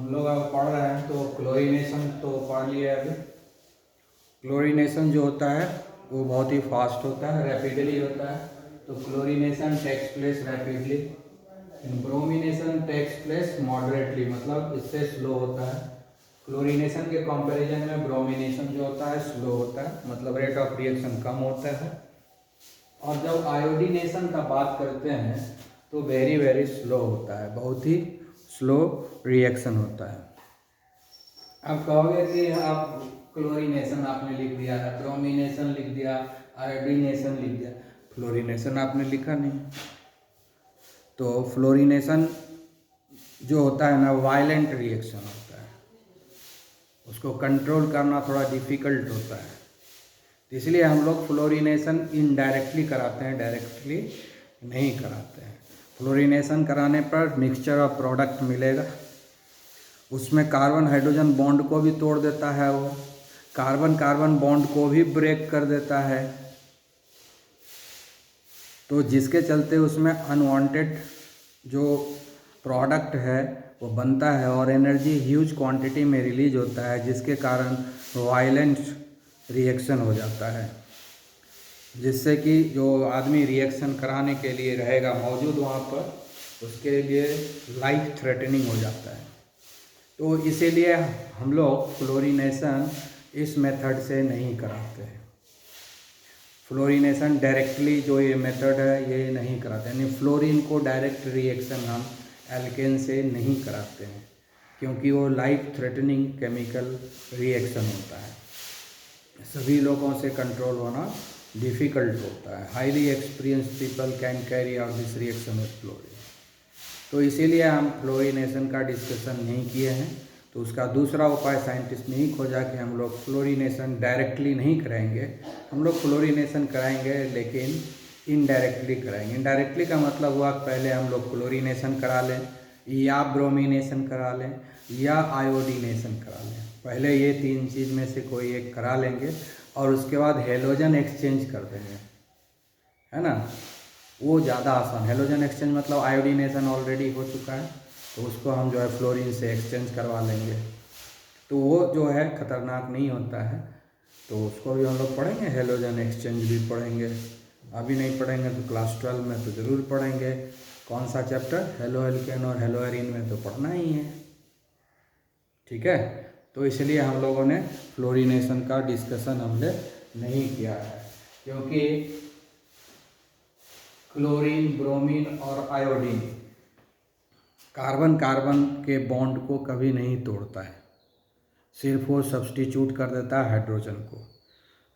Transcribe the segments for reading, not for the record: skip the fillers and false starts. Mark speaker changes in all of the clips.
Speaker 1: हम लोग अब पढ़ रहे हैं तो क्लोरीनेशन तो पढ़ लिया है अभी। क्लोरीनेशन जो होता है वो बहुत ही फास्ट होता है, रैपिडली होता है। तो chlorination takes place rapidly, bromination takes place moderately, मतलब इससे स्लो होता है। क्लोरीनेशन के कंपैरिजन में ब्रोमिनेशन जो होता है स्लो होता है, मतलब रेट ऑफ रिएक्शन कम होता है। और जब आयोडीनेशन का बात करते हैं तो वेरी वेरी स्लो होता है, बहुत ही स्लो रिएक्शन होता है। आप कहोगे कि आप क्लोरीनेशन आपने लिख दिया है, ब्रोमिनेशन लिख दिया, आयोडीनेशन लिख दिया, फ्लोरीनेशन आपने लिखा नहीं। तो फ्लोरीनेशन जो होता है ना वायलेंट रिएक्शन होता है, उसको कंट्रोल करना थोड़ा डिफिकल्ट होता है। तो इसलिए हम लोग फ्लोरीनेशन इनडायरेक्टली कराते हैं, डायरेक्टली नहीं कराते हैं। फ्लोरीनेशन कराने पर मिक्सचर ऑफ प्रोडक्ट मिलेगा, उसमें कार्बन हाइड्रोजन बॉन्ड को भी तोड़ देता है, वो कार्बन कार्बन बॉन्ड को भी ब्रेक कर देता है। तो जिसके चलते उसमें अनवांटेड जो प्रोडक्ट है वो बनता है और एनर्जी ह्यूज क्वांटिटी में रिलीज होता है, जिसके कारण वायलेंट रिएक्शन हो जाता है, जिससे कि जो आदमी रिएक्शन कराने के लिए रहेगा मौजूद वहाँ पर उसके लिए लाइफ थ्रेटनिंग हो जाता है। तो इसीलिए हम लोग फ्लोरीनेशन इस मेथड से नहीं कराते हैं। फ्लोरीनेशन डायरेक्टली जो ये मेथड है ये नहीं कराते, यानी फ्लोरीन को डायरेक्ट रिएक्शन हम एल्केन से नहीं कराते हैं, क्योंकि वो लाइफ थ्रेटनिंग केमिकल रिएक्शन होता है, सभी लोगों से कंट्रोल होना डिफ़िकल्ट होता है। Highly experience people can carry out this reaction with fluorine. तो इसीलिए हम फ्लोरीनेशन का डिस्कशन नहीं किए हैं। तो उसका दूसरा उपाय साइंटिस्ट ने ही खोजा कि हम लोग फ्लोरीनेशन डायरेक्टली नहीं कराएंगे, हम लोग फ्लोरीनेशन कराएंगे लेकिन इनडायरेक्टली कराएंगे। इनडायरेक्टली का मतलब हुआ पहले हम लोग क्लोरीनेशन करा लें या ब्रोमिनेशन करा लें या आयोडीनेशन करा लें। पहले ये तीन चीज़ में से कोई एक करा लेंगे और उसके बाद हेलोजन एक्सचेंज कर देंगे, है ना। वो ज़्यादा आसान, हेलोजन एक्सचेंज मतलब आयोडीनेशन ऑलरेडी हो चुका है तो उसको हम जो है फ्लोरीन से एक्सचेंज करवा लेंगे, तो वो जो है ख़तरनाक नहीं होता है। तो उसको भी हम लोग पढ़ेंगे, हेलोजन एक्सचेंज भी पढ़ेंगे। अभी नहीं पढ़ेंगे तो क्लास 12 में तो ज़रूर पढ़ेंगे। कौन सा चैप्टर? हेलो एल्केन और हेलो एरीन में तो पढ़ना ही है, ठीक है। तो इसलिए हम लोगों ने फ्लोरीनेशन का डिस्कशन हमने नहीं किया है, क्योंकि क्लोरीन, ब्रोमीन और आयोडीन कार्बन कार्बन के बॉन्ड को कभी नहीं तोड़ता है, सिर्फ वो सब्स्टिट्यूट कर देता है हाइड्रोजन को।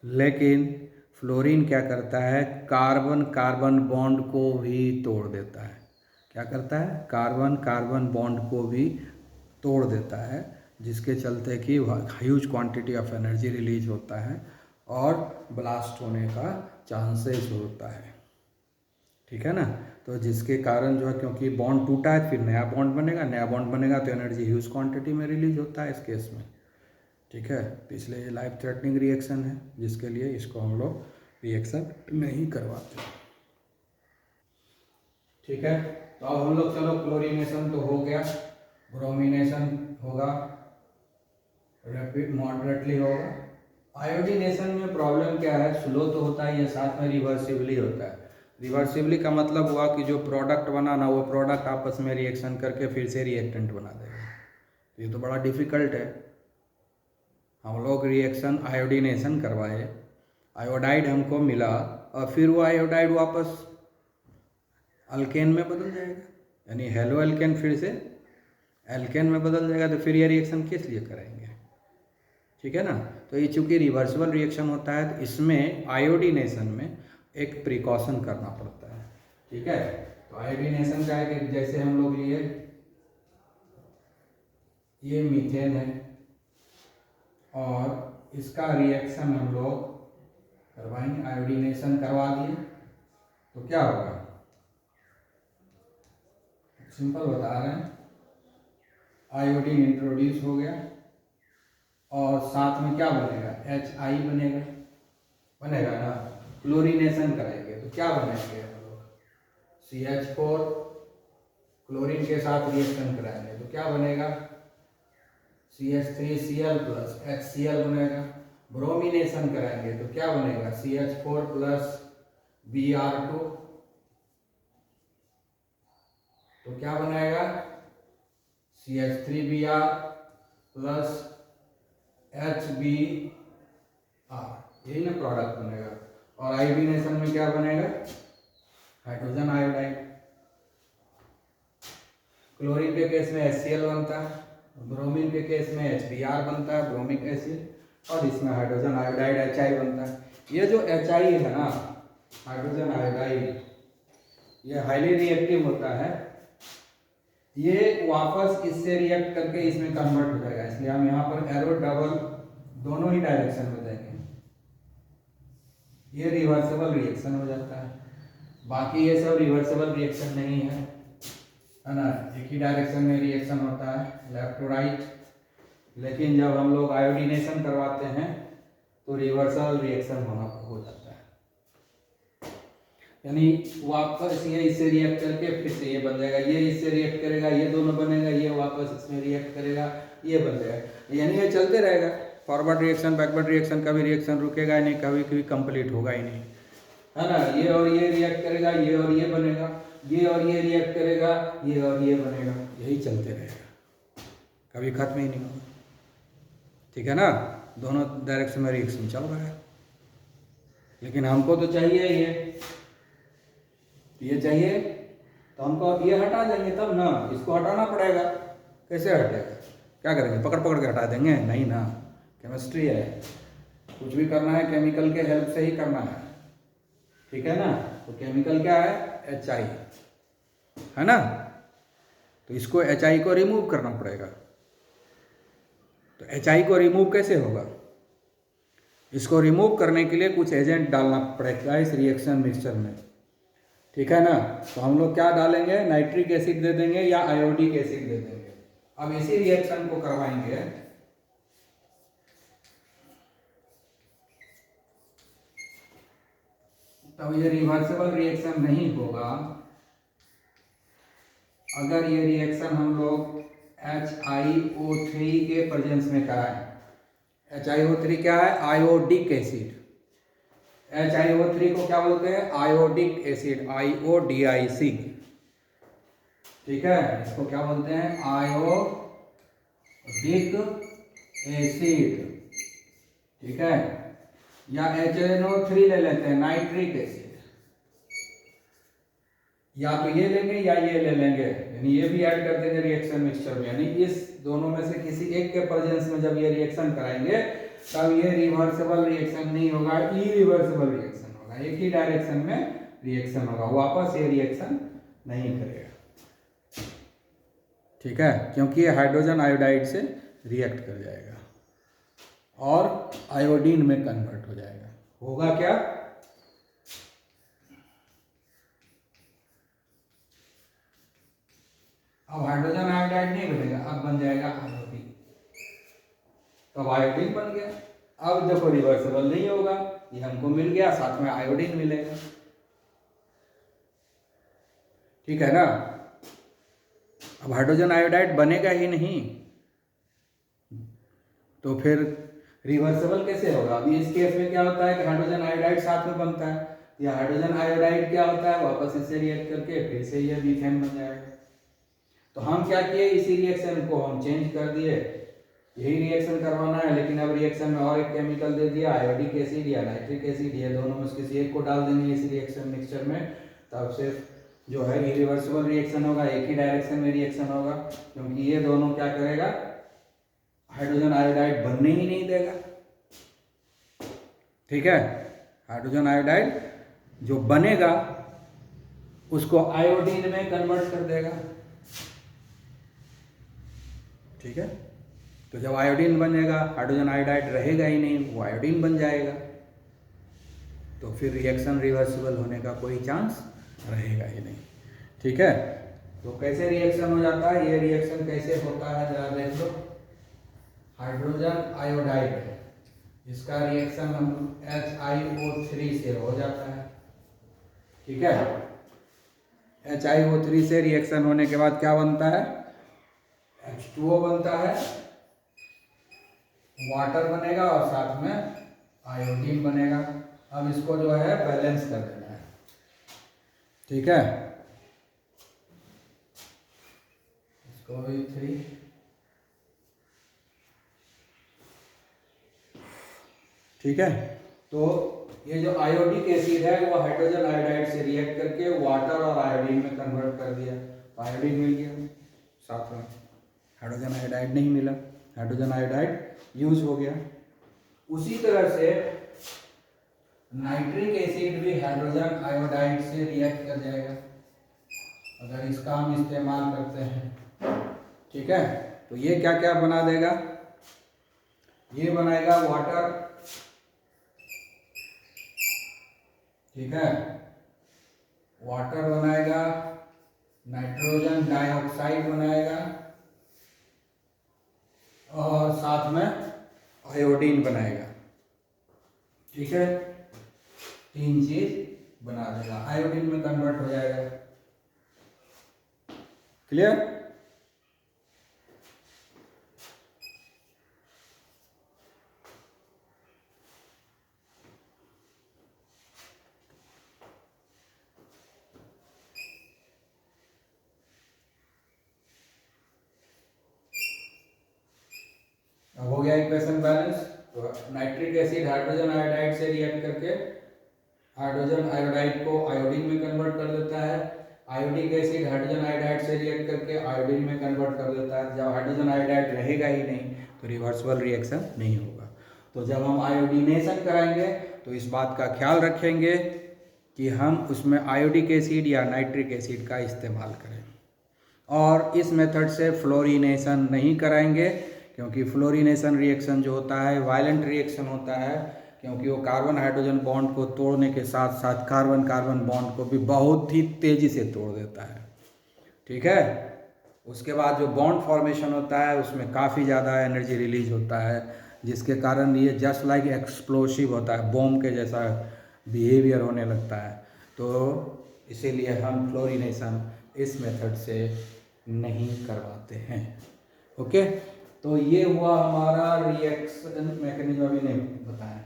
Speaker 1: लेकिन फ्लोरीन क्या करता है? कार्बन कार्बन बॉन्ड को भी तोड़ देता है। क्या करता है? कार्बन कार्बन बॉन्ड को भी तोड़ देता है, जिसके चलते कि huge quantity of energy release होता है और ब्लास्ट होने का चांसेस होता है, ठीक है ना। तो जिसके कारण जो है, क्योंकि बॉन्ड टूटा है फिर नया बॉन्ड बनेगा, नया बॉन्ड बनेगा तो एनर्जी ह्यूज क्वांटिटी में रिलीज होता है इस केस में, ठीक है। तो इसलिए ये लाइफ थ्रेटनिंग रिएक्शन है, जिसके लिए इसको हम लोग रिएक्शन नहीं करवाते, ठीक है। तो अब हम लोग चलो क्लोरीनेशन तो हो गया, ब्रोमिनेशन होगा, रैपिड मॉडरेटली होगा। आयोडीनेशन में प्रॉब्लम क्या है? स्लो तो होता ही है, साथ में रिवर्सिबली होता है। रिवर्सिबली का मतलब हुआ कि जो प्रोडक्ट बना ना वो प्रोडक्ट आपस में रिएक्शन करके फिर से रिएक्टेंट बना देगा। तो ये तो बड़ा डिफिकल्ट है। हम लोग रिएक्शन आयोडीनेशन करवाए, आयोडाइड हमको मिला और फिर वो आयोडाइड वापस अल्केन में बदल जाएगा, यानी हेलो एल्केन फिर से एल्केन में बदल जाएगा, तो फिर ये रिएक्शन किस लिए करेंगे, ठीक है ना। तो ये चूँकि रिवर्सिबल रिएक्शन होता है तो इसमें आयोडीनेशन में एक प्रिकॉशन करना पड़ता है, ठीक है। तो आयोडीनेशन का है कि जैसे हम लोग लिए ये मीथेन है और इसका रिएक्शन हम लोग करवाएंगे, आयोडीनेशन करवा दिए तो क्या होगा? सिंपल बता रहे हैं, आयोडीन इंट्रोड्यूस हो गया और साथ में क्या बनेगा? HI बनेगा, बनेगा ना। क्लोरीनेशन करेंगे तो क्या बनेंगे हम लोग? CH4, क्लोरीन के साथ रिएक्शन कराएंगे तो क्या बनेगा? CH3Cl प्लस HCl बनेगा। ब्रोमिनेशन कराएंगे तो क्या बनेगा, CH4 प्लस Br2, तो क्या बनाएगा, CH3Br प्लस HBr, यही ना प्रोडक्ट बनेगा। और आयोडीनेशन में क्या बनेगा, हाइड्रोजन आयोडाइड। क्लोरीन के केस में HCl बनता है, ब्रोमीन के केस में HBr बनता है, ब्रोमिक एसिड, और इसमें हाइड्रोजन आयोडाइड HI बनता है। ये जो HI है ना, हाइड्रोजन आयोडाइड, ये हाईली रिएक्टिव होता है। ये वापस इससे रिएक्ट करके इसमें कन्वर्ट हो जाएगा, इसलिए हम यहाँ पर एरो डबल दोनों ही डायरेक्शन में देंगे। ये रिवर्सिबल रिएक्शन हो जाता है। बाकी ये सब रिवर्सिबल रिएक्शन नहीं है ना, एक ही डायरेक्शन में रिएक्शन होता है, लेफ्ट टू राइट। लेकिन जब हम लोग आयोडीनेशन करवाते हैं तो रिवर्सल रिएक्शन हो जाता है, यानी वापस ये इससे रिएक्ट करके फिर से ये बन जाएगा, ये इससे रिएक्ट करेगा, ये दोनों बनेगा, ये वापस इसमें रिएक्ट करेगा, ये बन जाएगा, यानी ये चलते रहेगा। फॉरवर्ड रिएक्शन बैकवर्ड रिएक्शन, कभी रिएक्शन रुकेगा ही नहीं, कभी कभी कंप्लीट होगा ही नहीं, है ना। ये और ये रिएक्ट करेगा, ये और ये बनेगा, ये और ये रिएक्ट करेगा, ये और ये बनेगा, यही चलते रहेगा, कभी खत्म ही नहीं होगा। ठीक है ना, दोनों डायरेक्शन में रिएक्शन चल रहा है। लेकिन हमको तो चाहिए ये चाहिए, तो हमको ये हटा देंगे तब ना, इसको हटाना पड़ेगा। कैसे हटेगा, क्या करेंगे, पकड़ पकड़ के हटा देंगे, नहीं ना। केमिस्ट्री है, कुछ भी करना है केमिकल के हेल्प से ही करना है, ठीक है ना। तो केमिकल क्या है, HI है ना, तो इसको HI को रिमूव करना पड़ेगा। तो HI को रिमूव कैसे होगा, इसको रिमूव करने के लिए कुछ एजेंट डालना पड़ेगा इस रिएक्शन मिक्सचर में, ठीक है ना। तो हम लोग क्या डालेंगे, नाइट्रिक एसिड दे देंगे या आयोडिक एसिड दे देंगे। अब इसी रिएक्शन को करवाएंगे, तब ये रिवर्सिबल रिएक्शन नहीं होगा अगर ये रिएक्शन हम लोग HiO3 के प्रेजेंस में कराएं। HiO3 क्या है, आयोडिक एसिड। HiO3 को क्या बोलते हैं, आयोडिक एसिड, IODIC, ठीक है। इसको क्या बोलते हैं, आयोडिक एसिड, ठीक है। या HNO3 ले लेते हैं, नाइट्रिक एसिड, या तो ये लेंगे या ये ले लेंगे, यानी ये भी ऐड कर देंगे रिएक्शन मिक्सचर में। यानी इस दोनों में से किसी एक के प्रेजेंस में जब ये रिएक्शन कराएंगे तब ये रिवर्सिबल रिएक्शन नहीं होगा, इरिवर्सिबल रिएक्शन होगा, एक ही डायरेक्शन में रिएक्शन होगा, वापस ये रिएक्शन नहीं करेगा, ठीक है। क्योंकि ये हाइड्रोजन आयोडाइड से रिएक्ट कर जाएगा और आयोडीन में कन्वर्ट हो जाएगा। होगा क्या, अब हाइड्रोजन आयोडाइड नहीं बनेगा, अब बन जाएगा आयोडीन। तो अब आयोडीन बन गया। अब देखो रिवर्सिबल नहीं होगा, ये हमको मिल गया, साथ में आयोडीन मिलेगा, ठीक है ना। अब हाइड्रोजन आयोडाइड बनेगा ही नहीं, तो फिर रिवर्सिबल कैसे होगा। अभी इस केस में क्या होता है कि हाइड्रोजन आयोडाइड साथ में बनता है, या हाइड्रोजन आयोडाइड क्या होता है, वापस इससे रिएक्ट करके फिर से ये मीथेन बन जाएगा। तो हम क्या किए, इसी रिएक्शन को हम चेंज कर दिए, यही रिएक्शन करवाना है, लेकिन अब रिएक्शन में और एक केमिकल दे दिया, आयोडिक एसिड या नाइट्रिक एसिड, ये दोनों में से किसी एक को डाल देंगे इस रिएक्शन मिक्सचर में। तब सिर्फ जो है इरिवर्सिबल रिएक्शन होगा, एक ही डायरेक्शन में रिएक्शन होगा, क्योंकि ये दोनों क्या करेगा, हाइड्रोजन आयोडाइड बनने ही नहीं देगा, ठीक है। हाइड्रोजन आयोडाइड जो बनेगा उसको आयोडीन में कन्वर्ट कर देगा, ठीक है। तो जब आयोडीन बनेगा, हाइड्रोजन आयोडाइड रहेगा ही नहीं, वो आयोडीन बन जाएगा, तो फिर रिएक्शन रिवर्सिबल होने का कोई चांस रहेगा ही नहीं, ठीक है। तो कैसे रिएक्शन हो जाता है, ये रिएक्शन कैसे होता है जरा देख लो। हाइड्रोजन आयोडाइड, इसका रिएक्शन हम HiO3 से हो जाता है, ठीक है। HiO3 से रिएक्शन होने के बाद क्या बनता है, H2O बनता है, वाटर बनेगा और साथ में आयोडीन बनेगा। अब इसको जो है बैलेंस कर देना है, ठीक है। इसको भी 3, ठीक है। तो ये जो आयोडिक एसिड है वो हाइड्रोजन आयोडाइड से रिएक्ट करके वाटर और आयोडीन में कन्वर्ट कर दिया, तो आयोडीन मिल गया, साथ में हाइड्रोजन आयोडाइड नहीं मिला, हाइड्रोजन आयोडाइड यूज हो गया। उसी तरह से नाइट्रिक एसिड भी हाइड्रोजन आयोडाइड से रिएक्ट कर जाएगा अगर इसका हम इस्तेमाल करते हैं, ठीक है। तो ये क्या क्या बना देगा, ये बनाएगा वाटर, ठीक है, वाटर बनाएगा, नाइट्रोजन डाइऑक्साइड बनाएगा और साथ में आयोडीन बनाएगा, ठीक है। 3 चीज बना देगा, आयोडीन में कन्वर्ट हो जाएगा। क्लियर? अब हो गया इक्वेशन बैलेंस। तो नाइट्रिक एसिड हाइड्रोजन आयोडाइड से रिएक्ट करके हाइड्रोजन आयोडाइड को आयोडीन में कन्वर्ट कर देता है, आयोडिक एसिड हाइड्रोजन आयोडाइड से रिएक्ट करके आयोडीन में कन्वर्ट कर देता है। जब हाइड्रोजन आयोडाइड रहेगा ही नहीं तो रिवर्सिबल रिएक्शन नहीं होगा। तो जब हम आयोडीनेशन कराएंगे तो इस बात का ख्याल रखेंगे कि हम उसमें आयोडिक एसिड या नाइट्रिक एसिड का इस्तेमाल करें, और इस मेथड से फ्लोरिनेशन नहीं कराएंगे, क्योंकि फ्लोरिनेशन रिएक्शन जो होता है वायलेंट रिएक्शन होता है, क्योंकि वो कार्बन हाइड्रोजन बॉन्ड को तोड़ने के साथ साथ कार्बन कार्बन बॉन्ड को भी बहुत ही तेज़ी से तोड़ देता है, ठीक है। उसके बाद जो बॉन्ड फॉर्मेशन होता है उसमें काफ़ी ज़्यादा एनर्जी रिलीज होता है, जिसके कारण ये जस्ट लाइक एक्सप्लोसिव होता है, बॉम्ब के जैसा बिहेवियर होने लगता है। तो इसीलिए हम फ्लोरिनेशन इस मेथड से नहीं करवाते हैं, ओके। तो ये हुआ हमारा रिएक्शन मैकेनिज्म, अभी नहीं बताया,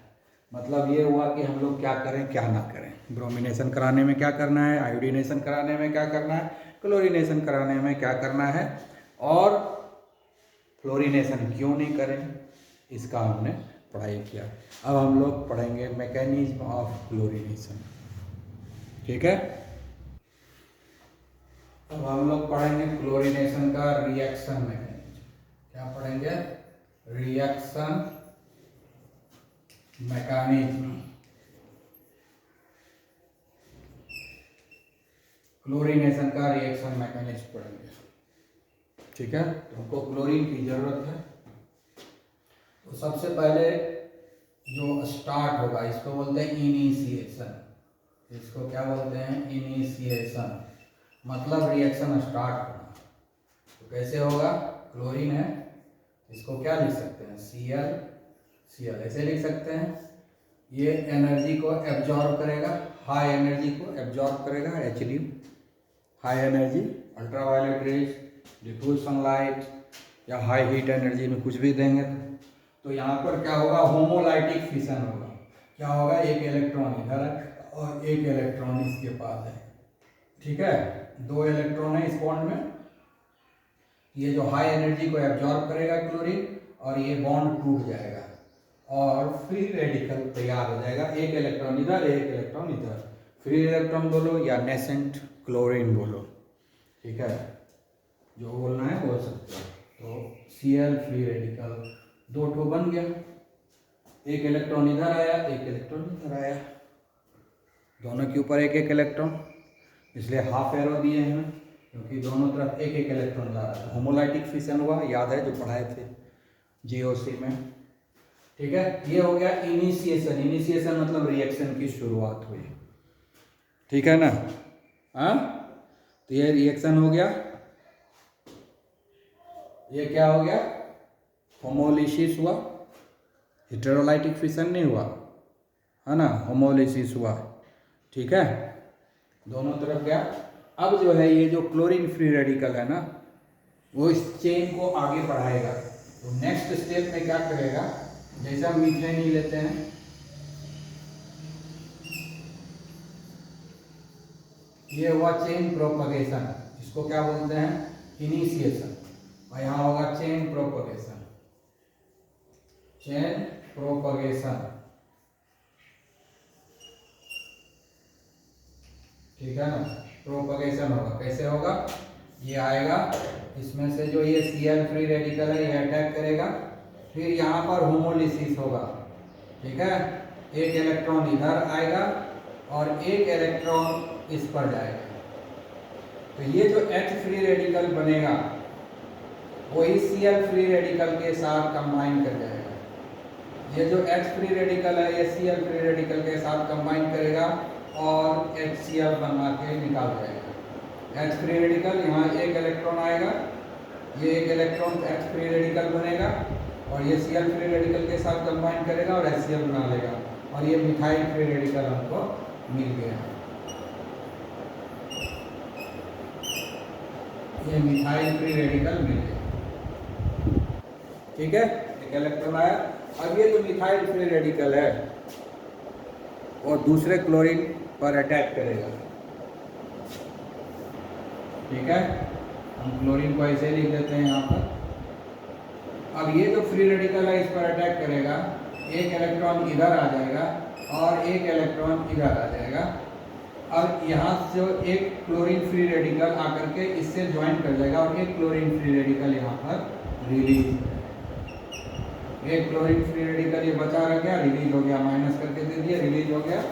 Speaker 1: मतलब ये हुआ कि हम लोग क्या करें क्या ना करें, ब्रोमिनेशन कराने में क्या करना है, आयोडीनेशन कराने में क्या करना है, क्लोरिनेशन कराने में क्या करना है, और फ्लोरिनेशन क्यों नहीं करें, इसका हमने पढ़ाई किया। अब हम लोग पढ़ेंगे मैकेनिज्म ऑफ क्लोरिनेशन, ठीक है। अब हम लोग पढ़ेंगे क्लोरिनेशन का रिएक्शन मैकेनिज्म। क्या पढ़ेंगे? Reaction mechanism. क्लोरिनेशन का रिएक्शन मैकेनिज्म पढ़ेंगे, ठीक है। तो हमको क्लोरीन की जरूरत है। तो सबसे पहले जो स्टार्ट होगा इसको बोलते हैं इनिशिएशन, इसको क्या बोलते हैं? इनिशिएशन, मतलब रिएक्शन स्टार्ट होना। तो कैसे होगा? क्लोरीन है, इसको क्या लिख सकते हैं? Cl ऐसे लिख सकते हैं। ये एनर्जी को एब्जॉर्ब करेगा, हाई एनर्जी को एब्जॉर्ब करेगा, Hd, high energy, ultraviolet rays, diffuse sunlight या हाई हीट एनर्जी में कुछ भी देंगे तो यहाँ पर क्या होगा? होमोलाइटिक फिशन होगा। क्या होगा? एक इलेक्ट्रॉन इधर है और एक इलेक्ट्रॉन इसके पास है, ठीक है। 2 इलेक्ट्रॉन है इस बॉन्ड में। ये जो हाई एनर्जी को एब्जॉर्ब करेगा क्लोरीन, और ये बॉन्ड टूट जाएगा और फ्री रेडिकल तैयार हो जाएगा। एक इलेक्ट्रॉन इधर, एक इलेक्ट्रॉन इधर, फ्री इलेक्ट्रॉन बोलो या नेसेंट क्लोरीन बोलो, ठीक है, जो बोलना है बोल सकते हो। तो Cl फ्री रेडिकल 2 ठो बन गया, एक इलेक्ट्रॉन इधर आया, एक इलेक्ट्रॉन इधर आया, दोनों के ऊपर एक एक इलेक्ट्रॉन, इसलिए हाफ एरो दिए हैं क्योंकि दोनों तरफ एक एक इलेक्ट्रॉन जा रहा है। होमोलाइटिक फिशन हुआ, याद है जो पढ़ाए थे GOC में, ठीक है। ये हो गया इनिशिएशन। इनिशिएशन मतलब रिएक्शन की शुरुआत हुई, ठीक है ना। हाँ, तो ये रिएक्शन हो गया। ये क्या हो गया? होमोलिसिस हुआ, हेटेरोलाइटिक फिशन नहीं हुआ, है ना, होमोलिसिस हुआ, ठीक है, दोनों तरफ गया। अब जो है ये जो क्लोरीन फ्री रेडिकल है ना, वो इस चेन को आगे बढ़ाएगा, तो नेक्स्ट स्टेप में क्या करेगा, जैसे हम मीथेन ही लेते हैं, ये हुआ चेन प्रोपगेशन, इसको क्या बोलते हैं, इनिशिएशन, और यहाँ होगा चेन प्रोपगेशन, चेन प्रोपगेशन, ठीक है ना। प्रोपगेशन होगा, कैसे होगा, ये आएगा, इसमें से जो ये Cl फ्री रेडिकल है ये अटैक करेगा, फिर यहाँ पर होमोलिसिस होगा, ठीक है, एक इलेक्ट्रॉन इधर आएगा और एक इलेक्ट्रॉन इस पर जाएगा, तो ये जो H फ्री रेडिकल बनेगा वही Cl फ्री रेडिकल के साथ कंबाइन कर जाएगा। ये जो H फ्री रेडिकल है ये Cl फ्री रेडिकल के साथ कंबाइन करेगा और HCl बना के निकाल जाएगा। H फ्री रेडिकल, यहाँ एक इलेक्ट्रॉन आएगा, ये एक इलेक्ट्रॉन H फ्री रेडिकल बनेगा और ये Cl फ्री रेडिकल के साथ कंबाइन करेगा और HCl बना लेगा, और ये मिथाइल फ्री रेडिकल हमको मिल गया। ये मिथाइल फ्री रेडिकल मिल गया, ठीक है, एक इलेक्ट्रॉन आया। अब ये जो मिथाइल फ्री रेडिकल है वो दूसरे क्लोरीन पर अटैक करेगा, ठीक है, हम क्लोरीन को ऐसे लिख देते हैं यहाँ पर। अब ये जो फ्री रेडिकल है इस पर अटैक करेगा, एक इलेक्ट्रॉन इधर आ जाएगा और एक इलेक्ट्रॉन इधर आ जाएगा। अब यहाँ से एक क्लोरीन फ्री रेडिकल आकर के इससे ज्वाइन कर जाएगा और एक क्लोरीन फ्री रेडिकल यहाँ पर रिलीज, एक क्लोरीन फ्री रेडिकल ये बचा रह गया, रिलीज हो गया, माइनस करके दे दिया, रिलीज हो गया,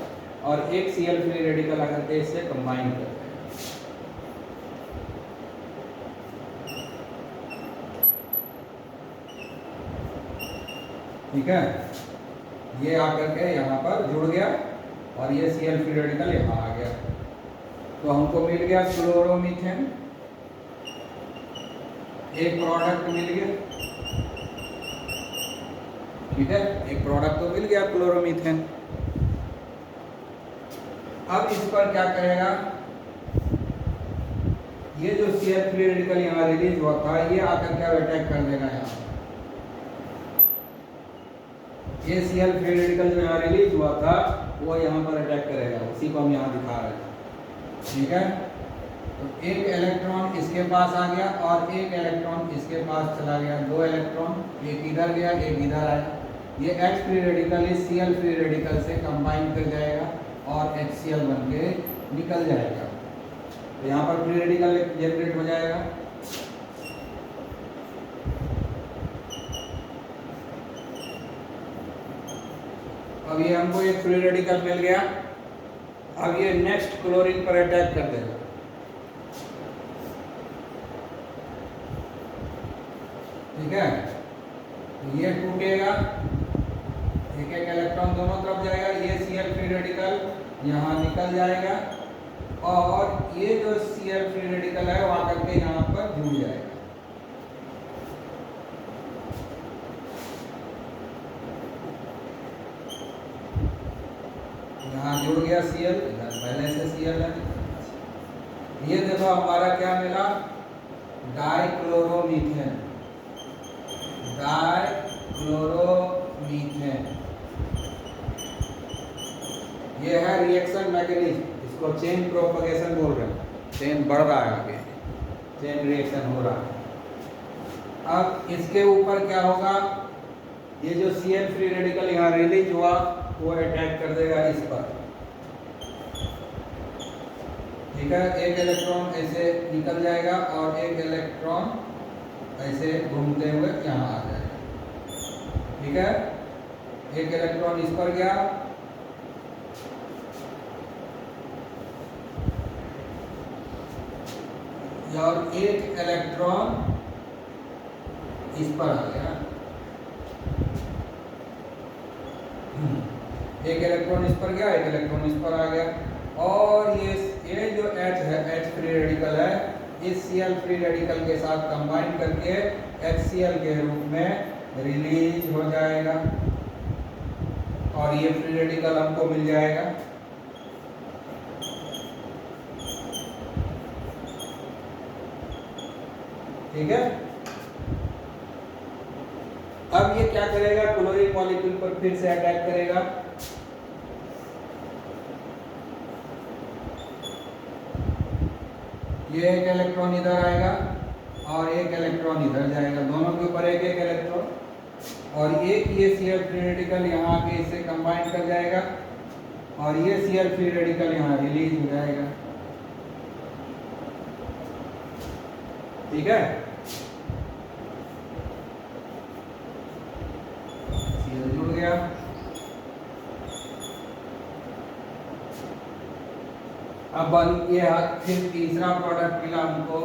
Speaker 1: और एक Cl फ्री रेडिकल आकर के इससे कंबाइन कर देगा, ठीक है, ये आकर के यहाँ पर जुड़ गया और ये Cl फ्री रेडिकल यहाँ आ गया, तो हमको मिल गया क्लोरोमीथेन, एक प्रोडक्ट मिल गया, ठीक है, एक प्रोडक्ट तो मिल गया क्लोरोमीथेन। अब इस पर क्या करेगा, ये जो Cl फ्री रेडिकल यहाँ रिलीज हुआ था ये आकर क्या अटैक कर देगा, यहाँ ये Cl फ्री रेडिकल जो यहाँ रिलीज हुआ था वो यहाँ पर अटैक करेगा, उसी को हम यहाँ दिखा रहे हैं, ठीक है। तो एक इलेक्ट्रॉन इसके पास आ गया और एक इलेक्ट्रॉन इसके पास चला गया, दो इलेक्ट्रॉन, एक इधर गया एक इधर आया, ये H फ्री रेडिकल इस Cl फ्री रेडिकल से कंबाइन कर जाएगा और HCl बन के निकल जाएगा, तो यहाँ पर फ्री रेडिकल जनरेट हो जाएगा। अब ये हमको एक फ्री रेडिकल मिल गया, अब ये नेक्स्ट क्लोरीन पर अटैक कर देगा, ठीक है, ये टूटेगा, एक एक इलेक्ट्रॉन दोनों तरफ जाएगा, ये Cl फ्री रेडिकल यहाँ निकल जाएगा और ये जो Cl फ्री रेडिकल है वो आकर के यहाँ पर जुड़ जाएगा, यहाँ जुड़ गया Cl, पहले से Cl है, ये देखो हमारा क्या मिला, डाइक्लोरोमीथेन, डाइक्लोरोमीथेन, ये है रिएक्शन मैकेनिज्म, इसको चेन प्रोपगेशन बोल रहे हैं, चेन बढ़ रहा है आगे, चेन रिएक्शन हो रहा है। अब इसके ऊपर क्या होगा, ये जो Cl फ्री रेडिकल यहाँ रिलीज हुआ वो अटैक कर देगा इस पर, ठीक है, एक इलेक्ट्रॉन ऐसे निकल जाएगा और एक इलेक्ट्रॉन ऐसे घूमते हुए यहाँ आ जाएगा, ठीक है, एक इलेक्ट्रॉन इस पर गया और एक इलेक्ट्रॉन इस पर आ गया, एक इलेक्ट्रॉन इस पर गया एक इलेक्ट्रॉन इस पर आ गया, और ये जो H है, H फ्री रेडिकल है, इस Cl फ्री रेडिकल के साथ कंबाइन करके HCl के रूप में रिलीज हो जाएगा और ये फ्री रेडिकल हमको मिल जाएगा, ठीक है। अब ये क्या करेगा, क्लोरीन मॉलिक्यूल पर फिर से अटैक करेगा। ये एक इलेक्ट्रॉन इधर आएगा और एक इलेक्ट्रॉन इधर जाएगा, दोनों के ऊपर एक एक इलेक्ट्रॉन, और एक ये Cl फ्री रेडिकल यहाँ आके इससे कंबाइन कर जाएगा और ये Cl फ्री रेडिकल यहाँ रिलीज हो जाएगा। ठीक है, Cl जुड़ गया। अब ये फिर तीसरा प्रोडक्ट मिला हमको,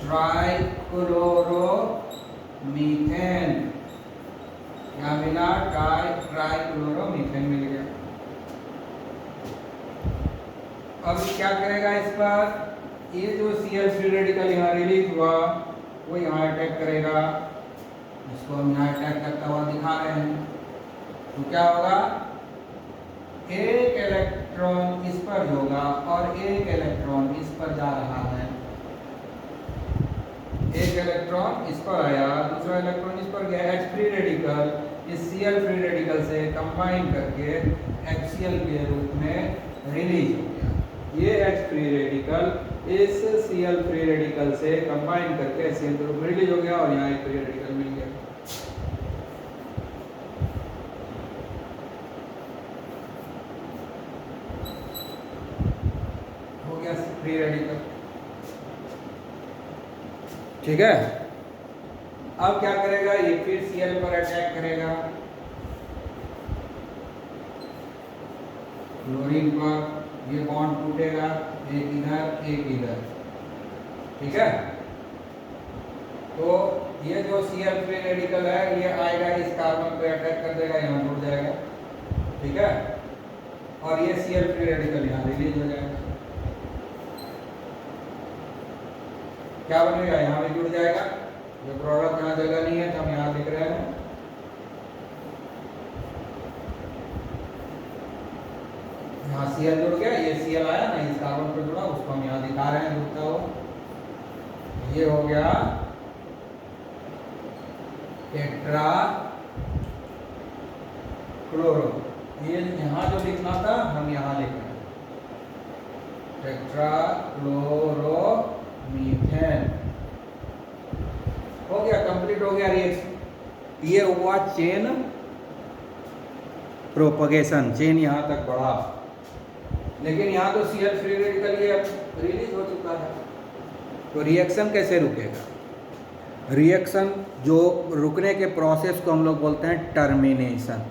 Speaker 1: ट्राइक्लोरोमीथेन। क्या मिला, ट्राइक्लोरोमीथेन मिल गया। अब क्या करेगा इस पर, ये जो Cl फ्री रेडिकल यहाँ रिलीज हुआ वो यहाँ अटैक करेगा, इसको हम यहाँ अटैक करता हुआ दिखा रहे हैं। तो क्या होगा, एक इलेक्ट्रॉन इस पर होगा और एक इलेक्ट्रॉन इस पर जा रहा है। एक इलेक्ट्रॉन इस पर आया, दूसरा इलेक्ट्रॉन इस पर गया। H फ्री रेडिकल इस Cl फ्री रेडिकल से कंबाइन करके HCl के रूप में रिलीज हो गया। ये H फ्री रेडिकल इस Cl फ्री रेडिकल से कंबाइन करके HCl के रूप में रिलीज हो गया और यहाँ एक फ्री रेडिकल मिल गया। Free radical. ठीक है, अब क्या करेगा, ये फिर Cl पर अटैक करेगा, क्लोरीन पर। ये बॉन्ड टूटेगा, एक इधर एक इधर। ठीक है, तो ये जो Cl फ्री रेडिकल है ये आएगा इस कार्बन पे अटैक कर देगा, यहाँ जुड़ जाएगा। ठीक है, और ये Cl फ्री रेडिकल यहाँ रिलीज हो जाएगा। क्या बनेगा, यहाँ भी जुड़ जाएगा। जो प्रोडक्ट यहाँ जगह नहीं है तो हम यहाँ लिख रहे हैं। यहाँ Cl जुड़ गया, ये Cl आया ना इस कार्बन पर जुड़ा, उसको हम यहाँ दिखा रहे हैं जुड़ता हुआ। ये हो गया टेट्रा क्लोरो। ये यहाँ जो लिखना था हम यहाँ लिख रहे हैं, टेट्रा क्लोरो मीथेन। हो गया, कंप्लीट हो गया रिएक्शन। ये हुआ चेन प्रोपगेशन, चेन यहाँ तक बढ़ा, लेकिन यहाँ तो Cl फ्री रेडिकल ये रिलीज हो चुका है। तो रिएक्शन कैसे रुकेगा, रिएक्शन जो रुकने के प्रोसेस को हम लोग बोलते हैं टर्मिनेशन।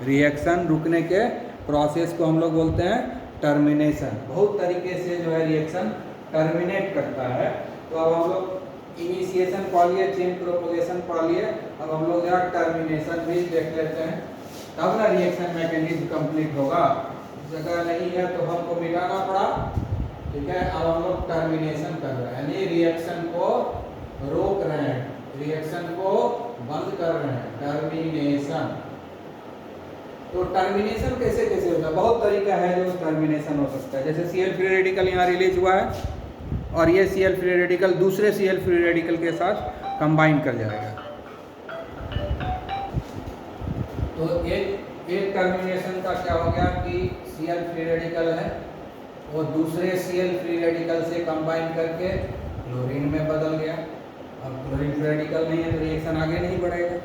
Speaker 1: रिएक्शन रुकने के प्रोसेस को हम लोग बोलते हैं टर्मिनेशन। बहुत तरीके से जो है रिएक्शन टर्मिनेट करता है। तो अब हम लोग इनिशिएशन पा लिए, चेन प्रोपगेशन पा लिए, अब हम लोग जरा टर्मिनेशन भी देख लेते हैं, तब ना रिएक्शन मैकेनिज्म कंप्लीट होगा। जगह नहीं है तो हमको मिटाना पड़ा। ठीक है, अब हम लोग टर्मिनेशन कर रहे हैं, यानी रिएक्शन को रोक रहे हैं, रिएक्शन को बंद कर रहे हैं, टर्मिनेशन। तो टर्मिनेशन कैसे कैसे होता है, बहुत तरीका है जो टर्मिनेशन हो सकता है। जैसे Cl फ्री रेडिकल यहाँ रिलीज हुआ है और ये Cl फ्री रेडिकल दूसरे Cl फ्री रेडिकल के साथ कंबाइन कर जाएगा। तो एक टर्मिनेशन का क्या हो गया कि Cl फ्री रेडिकल है वो दूसरे Cl फ्री रेडिकल से कंबाइन करके क्लोरीन में बदल गया। अब क्लोरीन फ्री रेडिकल नहीं है तो रिएक्शन आगे नहीं बढ़ेगा,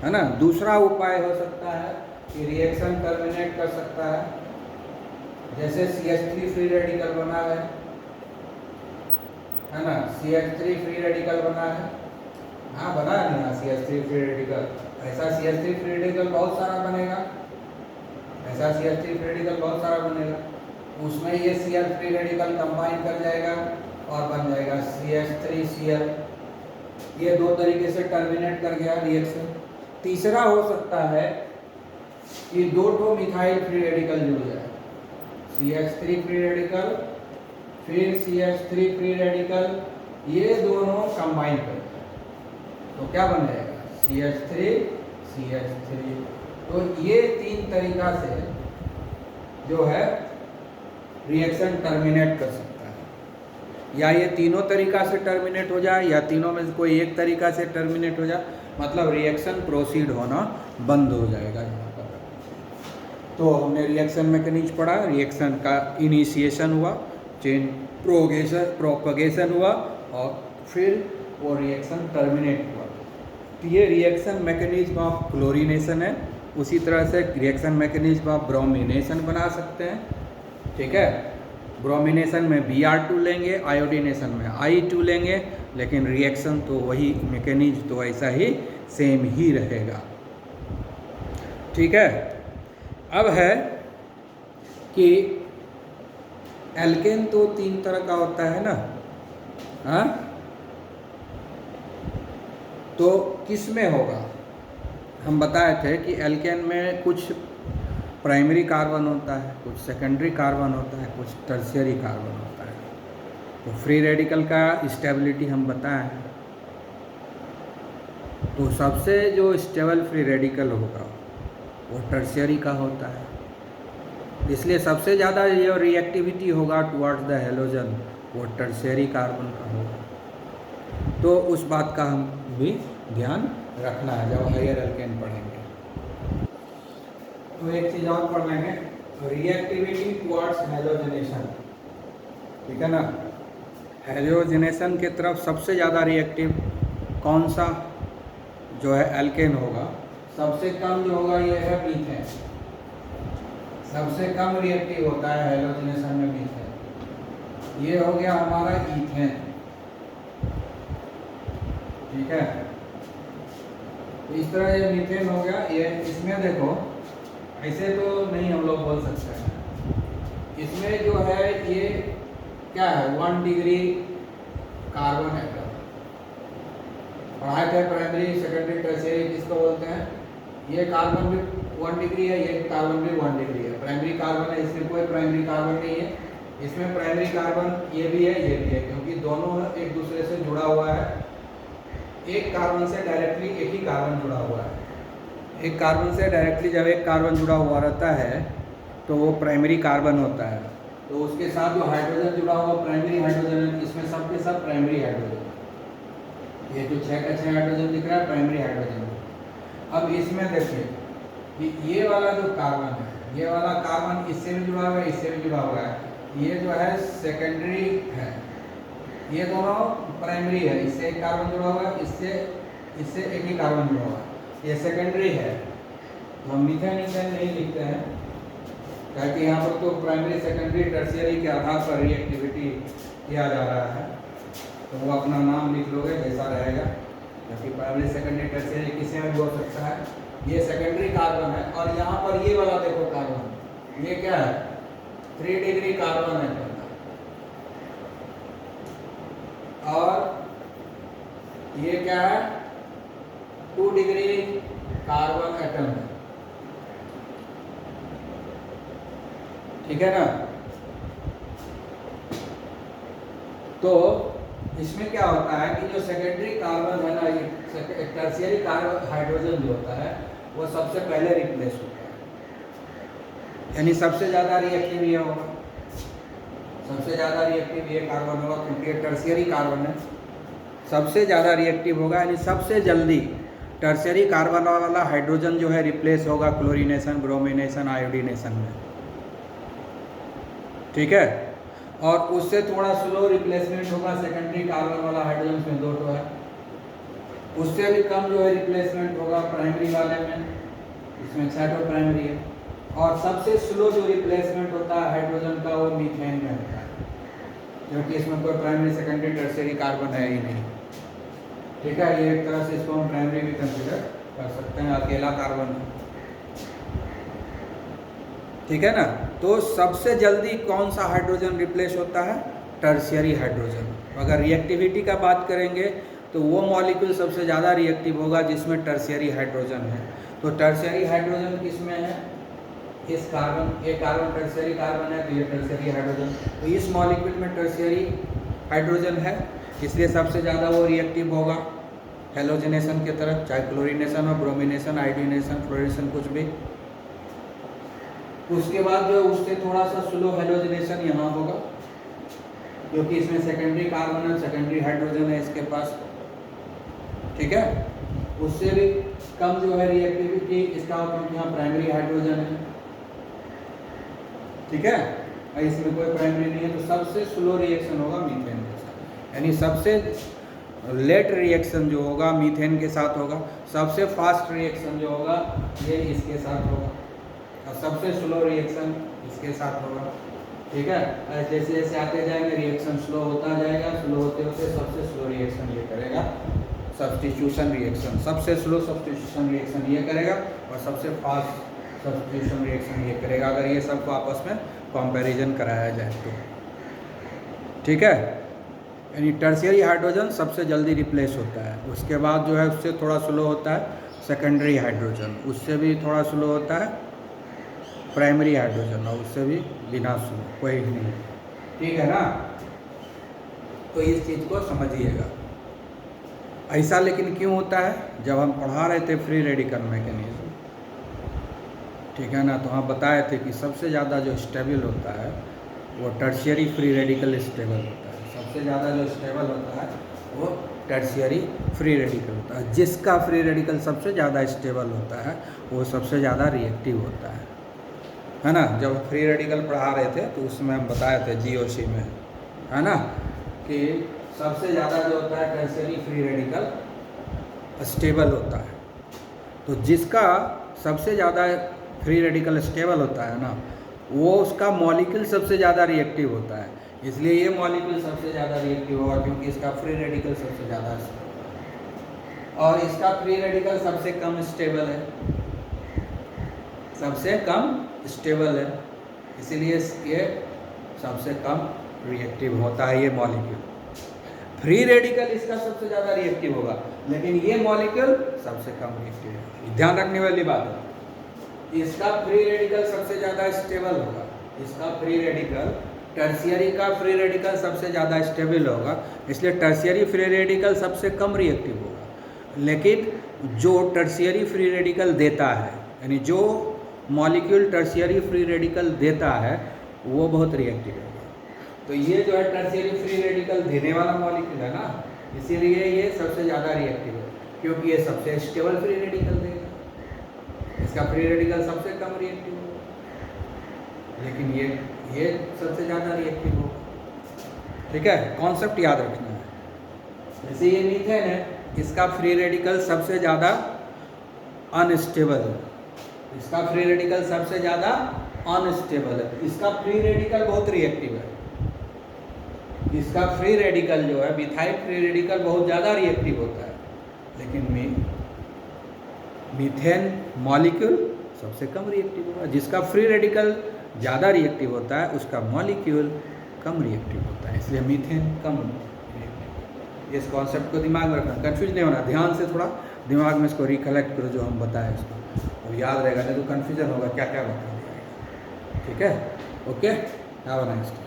Speaker 1: है ना। दूसरा उपाय हो सकता है कि रिएक्शन टर्मिनेट कर सकता है, जैसे CH3 फ्री रेडिकल बना है ना, CH3 फ्री रेडिकल बना है। हाँ बना है ना CH3 फ्री रेडिकल, ऐसा CH3 फ्री रेडिकल बहुत सारा बनेगा, ऐसा CH3 फ्री रेडिकल बहुत सारा बनेगा। उसमें ये Cl फ्री रेडिकल कंबाइन कर जाएगा और बन जाएगा CH3Cl। ये दो तरीके से टर्मिनेट कर गया रिएक्शन। तीसरा हो सकता है कि दो ठो मिथाइल फ्री रेडिकल जुड़ जाए, CH3 फ्री रेडिकल फिर CH3 फ्री रेडिकल, ये दोनों कंबाइन करते हैं तो क्या बन जाएगा CH3 CH3। तो ये तीन तरीका से जो है रिएक्शन टर्मिनेट कर सकता है। या ये तीनों तरीका से टर्मिनेट हो जाए या तीनों में से कोई एक तरीका से टर्मिनेट हो जाए, मतलब रिएक्शन प्रोसीड होना बंद हो जाएगा यहाँ पर। तो हमने रिएक्शन मैकेनिज्म पढ़ा, रिएक्शन का इनिशिएशन हुआ, चेन प्रोपगेशन हुआ और फिर वो रिएक्शन टर्मिनेट हुआ। तो ये रिएक्शन मैकेनिज्म ऑफ क्लोरीनेशन है। उसी तरह से रिएक्शन मैकेनिज्म ऑफ ब्रोमिनेशन बना सकते हैं, ठीक है। ब्रोमिनेशन में Br2 लेंगे, आयोडीनेशन में I2 लेंगे, लेकिन रिएक्शन तो वही, मैकेनिज्म तो ऐसा ही सेम ही रहेगा, ठीक है। अब है कि एल्केन तो 3 तरह का होता है ना, हाँ, तो किस में होगा? हम बताए थे कि एल्केन में कुछ प्राइमरी कार्बन होता है, कुछ सेकेंडरी कार्बन होता है, कुछ टर्शियरी कार्बन होता है। तो फ्री रेडिकल का स्टेबिलिटी हम बताएं, तो सबसे जो स्टेबल फ्री रेडिकल होगा वो टर्शियरी का होता है। इसलिए सबसे ज़्यादा जो रिएक्टिविटी होगा टुवर्ड्स द हैलोजन वो टर्शियरी कार्बन का होगा। तो उस बात का हम भी ध्यान रखना है जब हायर एल्केन पढ़ेंगे। तो एक चीज़ और पढ़ लेंगे, रिएक्टिविटी टुवर्ड्स हैलोजनेशन, ठीक है ना। हैलोजनेशन के तरफ सबसे ज़्यादा रिएक्टिव कौन सा जो है एल्केन होगा? सबसे कम जो होगा ये है मीथेन। सबसे कम रिएक्टिव होता है हैलोजनेशन में मीथेन। ये हो गया हमारा ईथेन, ठीक है। इस तरह ये मीथेन हो गया। ये इसमें देखो ऐसे तो नहीं हम लोग बोल सकते हैं। इसमें जो है ये क्या है, 1 डिग्री कार्बन एटम। पढ़ाए थे प्राइमरी सेकेंडरी टर्शियरी किसको बोलते हैं। ये कार्बन भी 1 डिग्री है, ये कार्बन भी 1 डिग्री है। प्राइमरी कार्बन है, इसमें कोई प्राइमरी कार्बन नहीं है। इसमें प्राइमरी कार्बन ये भी है, ये भी है, क्योंकि दोनों एक दूसरे से जुड़ा हुआ है। एक कार्बन से डायरेक्टली एक ही कार्बन जुड़ा हुआ है। एक कार्बन से डायरेक्टली जब एक कार्बन जुड़ा हुआ रहता है तो वो प्राइमरी कार्बन होता है। तो उसके साथ जो हाइड्रोजन जुड़ा हुआ प्राइमरी हाइड्रोजन, इसमें सब के सब प्राइमरी हाइड्रोजन। ये जो 6 का 6 हाइड्रोजन दिख रहा है प्राइमरी हाइड्रोजन। अब इसमें देखिए कि ये वाला जो कार्बन है, ये वाला कार्बन इससे भी जुड़ा हुआ है, इससे भी जुड़ा हुआ है। ये जो है सेकेंडरी है, ये दोनों प्राइमरी है। इससे एक कार्बन जुड़ा हुआ है, इससे एक ही कार्बन जुड़ा हुआ है, ये सेकेंडरी है। तो हम मीथेन ईथेन नहीं लिखते हैं, क्योंकि यहाँ पर तो प्राइमरी सेकेंडरी टर्शियरी के आधार पर रिएक्टिविटी किया जा रहा है। तो वो अपना नाम लिख लोगे जैसा रहेगा, क्योंकि प्राइमरी सेकेंडरी टर्शियरी किसी में भी हो सकता है। ये सेकेंडरी कार्बन है और यहाँ पर ये वाला देखो कार्बन, ये क्या है, 3 डिग्री कार्बन है। और ये क्या है, 2 डिग्री कार्बन एटम है, ठीक है ना। तो इसमें क्या होता है कि जो सेकेंडरी कार्बन है ना, ये टर्शियरी कार्बन हाइड्रोजन जो होता है वो सबसे पहले रिप्लेस होता है। यानी सबसे ज़्यादा रिएक्टिव ये होगा, सबसे ज़्यादा रिएक्टिव ये कार्बन होगा, क्योंकि ये टर्शियरी कार्बन है। सबसे ज़्यादा रिएक्टिव होगा, यानी सबसे जल्दी टर्शियरी कार्बन वाला हाइड्रोजन जो है रिप्लेस होगा क्लोरीनेशन, ब्रोमिनेशन, आयोडीनेशन में, ठीक है। और उससे थोड़ा स्लो रिप्लेसमेंट होगा सेकेंडरी कार्बन वाला हाइड्रोजन में 2 है। उससे भी कम जो है रिप्लेसमेंट होगा प्राइमरी वाले में, इसमें 6 प्राइमरी है। और सबसे स्लो जो रिप्लेसमेंट होता है हाइड्रोजन का वो मीथेन में होता है, क्योंकि इसमें कोई प्राइमरी सेकेंडरी टर्शियरी कार्बन है ही नहीं, ठीक है। ये एक तरह से इसको हम प्राइमरी भी कंसिडर कर सकते हैं, अकेला कार्बन, ठीक है ना। तो सबसे जल्दी कौन सा हाइड्रोजन रिप्लेस होता है, टर्शियरी हाइड्रोजन। अगर रिएक्टिविटी का बात करेंगे तो वो मॉलिक्यूल सबसे ज़्यादा रिएक्टिव होगा जिसमें टर्शियरी हाइड्रोजन है। तो टर्शियरी हाइड्रोजन किस में है, इस कार्बन, ये कार्बन टर्शियरी कार्बन है, तो ये टर्शियरी हाइड्रोजन। तो इस मॉलिक्यूल में टर्शियरी हाइड्रोजन है, इसलिए सबसे ज़्यादा वो रिएक्टिव होगा हेलोजनेशन की तरफ, चाहे क्लोरीनेशन हो, ब्रोमिनेशन, आयोडीनेशन, फ्लोरीनेशन, कुछ भी। उसके बाद जो उससे थोड़ा सा स्लो हेलोजनेशन यहाँ होगा, क्योंकि इसमें सेकेंडरी कार्बन है, सेकेंडरी हाइड्रोजन है इसके पास, ठीक है। उससे भी कम जो है रिएक्टिविटी इसका, क्योंकि यहाँ प्राइमरी हाइड्रोजन है, ठीक है। इसमें कोई प्राइमरी नहीं है, तो सबसे स्लो रिएक्शन होगा मीथेन के साथ, यानी सबसे लेट रिएक्शन जो होगा मीथेन के साथ होगा, सबसे फास्ट रिएक्शन जो होगा ये इसके साथ होगा, और सबसे स्लो रिएक्शन इसके साथ होगा, ठीक है। जैसे जैसे आते जाएंगे रिएक्शन स्लो होता जाएगा, स्लो होते होते सबसे स्लो रिएक्शन ये करेगा सब्स्टिट्यूशन रिएक्शन, सबसे स्लो सब्स्टिट्यूशन रिएक्शन ये करेगा, और सबसे फास्ट सब्स्टिट्यूशन रिएक्शन ये करेगा, अगर ये सबको आपस में कंपैरिजन कराया जाए तो, ठीक है। यानी टर्शियरी हाइड्रोजन सबसे जल्दी रिप्लेस होता है, उसके बाद जो है उससे थोड़ा स्लो होता है सेकेंडरी हाइड्रोजन, उससे भी थोड़ा स्लो होता है प्राइमरी हाइड्रोजन, और उससे भी बिना स्लो कोई नहीं, ठीक है ना। तो इस चीज़ को समझिएगा। ऐसा लेकिन क्यों होता है, जब हम पढ़ा रहे थे फ्री रेडिकल मैकेनिज्म, ठीक है ना, तो हम बताए थे कि सबसे ज़्यादा जो स्टेबल होता है वो टर्शियरी फ्री रेडिकल स्टेबल होता है, सबसे ज़्यादा जो स्टेबल होता है वो टर्शियरी फ्री रेडिकल होता है। जिसका फ्री रेडिकल सबसे ज़्यादा स्टेबल होता है वो सबसे ज़्यादा रिएक्टिव होता है ना। जब फ्री रेडिकल पढ़ा रहे थे तो उसमें हम बताए थे जीओसी में, है ना, कि सबसे ज़्यादा जो होता है टर्शियरी फ्री रेडिकल स्टेबल होता है। तो जिसका सबसे ज़्यादा फ्री रेडिकल स्टेबल होता है ना, वो उसका मॉलिक्यूल सबसे ज़्यादा रिएक्टिव होता है, इसलिए ये मॉलिक्यूल सबसे ज़्यादा रिएक्टिव होगा, क्योंकि इसका फ्री रेडिकल सबसे ज़्यादा है, और इसका फ्री रेडिकल सबसे कम स्टेबल है, सबसे कम स्टेबल है, इसीलिए ये सबसे कम रिएक्टिव होता है ये मॉलिक्यूल। फ्री रेडिकल इसका सबसे ज़्यादा रिएक्टिव होगा, लेकिन ये मॉलिक्यूल सबसे कम रिएक्टिव है। ध्यान रखने वाली बात है, इसका फ्री रेडिकल सबसे ज़्यादा स्टेबल होगा, इसका फ्री रेडिकल, टर्शियरी का फ्री रेडिकल सबसे ज़्यादा स्टेबल होगा, इसलिए टर्शियरी फ्री रेडिकल सबसे कम रिएक्टिव होगा। लेकिन जो टर्शियरी फ्री रेडिकल देता है, यानी जो मॉलिक्यूल टर्शियरी फ्री रेडिकल देता है वो बहुत रिएक्टिव होगा। तो ये जो है टर्शियरी फ्री रेडिकल देने वाला मॉलिक्यूल है ना, इसीलिए ये सबसे ज़्यादा रिएक्टिव है, क्योंकि ये सबसे स्टेबल फ्री रेडिकल देगा, इसका फ्री रेडिकल सबसे कम रिएक्टिव होगा, लेकिन ये सबसे ज़्यादा रिएक्टिव होगा, ठीक है। कॉन्सेप्ट याद रखना है। जैसे ये मीथेन है, इसका फ्री रेडिकल सबसे ज़्यादा अनस्टेबल है, इसका फ्री रेडिकल सबसे ज़्यादा अनस्टेबल है, इसका फ्री रेडिकल बहुत रिएक्टिव है, इसका फ्री रेडिकल जो है मिथाइल फ्री रेडिकल बहुत ज़्यादा रिएक्टिव होता है, लेकिन मीथेन मॉलिक्यूल सबसे कम रिएक्टिव होगा। जिसका फ्री रेडिकल ज़्यादा रिएक्टिव होता है उसका मॉलिक्यूल कम रिएक्टिव होता है, इसलिए मीथेन कम रिएक्टिव। इस कॉन्सेप्ट को दिमाग में रखना, कंफ्यूज नहीं होना, ध्यान से थोड़ा दिमाग में इसको रिकलेक्ट करो जो हम बताएं इसको, और याद रहेगा, नहीं तो कन्फ्यूजन होगा क्या क्या बता दिया, ठीक है। Okay, have a nice day.